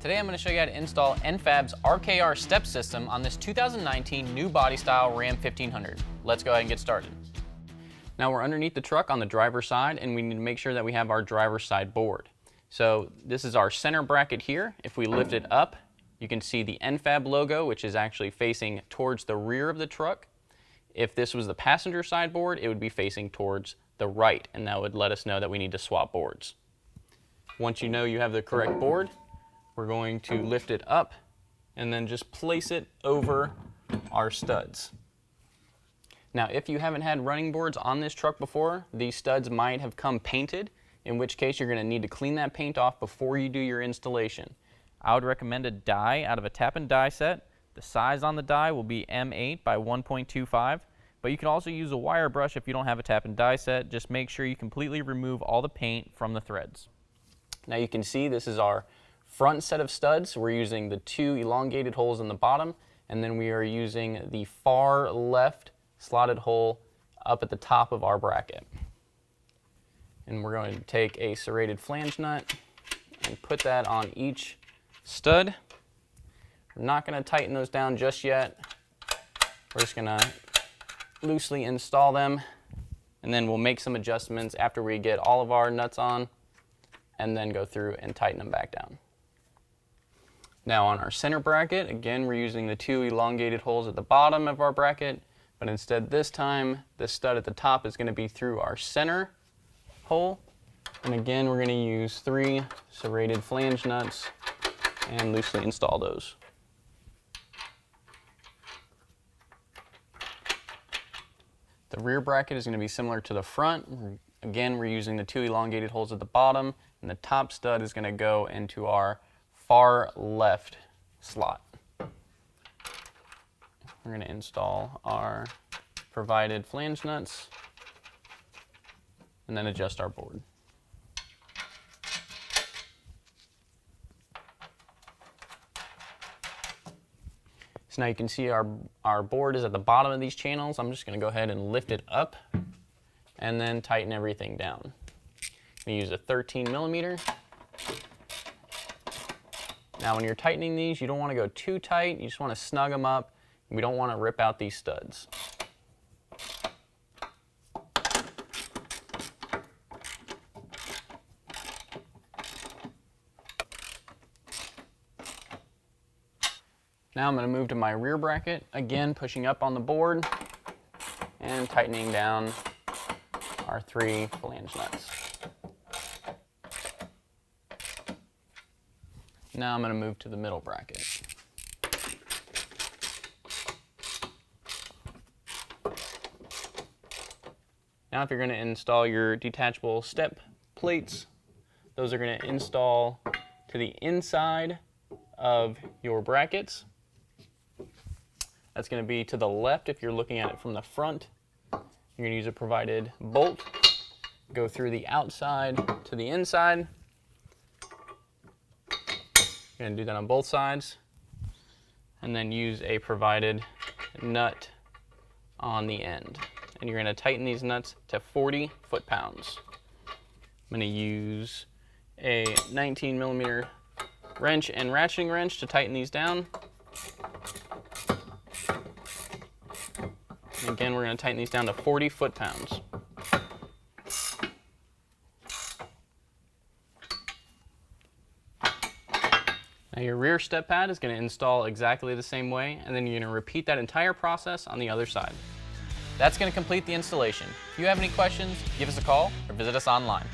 Today I'm going to show you how to install N-Fab's RKR step system on this 2019 new body style Ram 1500. Let's go ahead and get started. Now we're underneath the truck on the driver's side, and we need to make sure that we have our driver's side board. So this is our center bracket here. If we lift it up, you can see the N-Fab logo, which is actually facing towards the rear of the truck. If this was the passenger side board, it would be facing towards the right, and that would let us know that we need to swap boards. Once you know you have the correct board, we're going to lift it up and then just place it over our studs. Now, if you haven't had running boards on this truck before, these studs might have come painted, in which case you're going to need to clean that paint off before you do your installation. I would recommend a die out of a tap and die set. The size on the die will be M8 by 1.25, but you can also use a wire brush if you don't have a tap and die set. Just make sure you completely remove all the paint from the threads. Now you can see this is our front set of studs. We're using the two elongated holes in the bottom, and then we are using the far left slotted hole up at the top of our bracket. And we're going to take a serrated flange nut and put that on each stud. We're not going to tighten those down just yet. We're just going to loosely install them, and then we'll make some adjustments after we get all of our nuts on, and then go through and tighten them back down. Now on our center bracket, again, we're using the two elongated holes at the bottom of our bracket, but instead this time the stud at the top is going to be through our center hole. And again, we're going to use 3 serrated flange nuts and loosely install those. The rear bracket is going to be similar to the front. Again, we're using the 2 elongated holes at the bottom, and the top stud is going to go into our far left slot. We're going to install our provided flange nuts and then adjust our board. So now you can see our board is at the bottom of these channels. I'm just going to go ahead and lift it up and then tighten everything down. I'm going to use a 13 millimeter. Now when you're tightening these, you don't want to go too tight. You just want to snug them up. We don't want to rip out these studs. Now I'm going to move to my rear bracket, again pushing up on the board and tightening down our 3 flange nuts. Now I'm going to move to the middle bracket. Now if you're going to install your detachable step plates, those are going to install to the inside of your brackets. That's going to be to the left if you're looking at it from the front. You're going to use a provided bolt, go through the outside to the inside. You're going to do that on both sides, and then use a provided nut on the end. And you're going to tighten these nuts to 40 foot-pounds. I'm going to use a 19 millimeter wrench and ratcheting wrench to tighten these down. And again, we're going to tighten these down to 40 foot-pounds. Now your rear step pad is going to install exactly the same way, and then you're going to repeat that entire process on the other side. That's going to complete the installation. If you have any questions, give us a call or visit us online.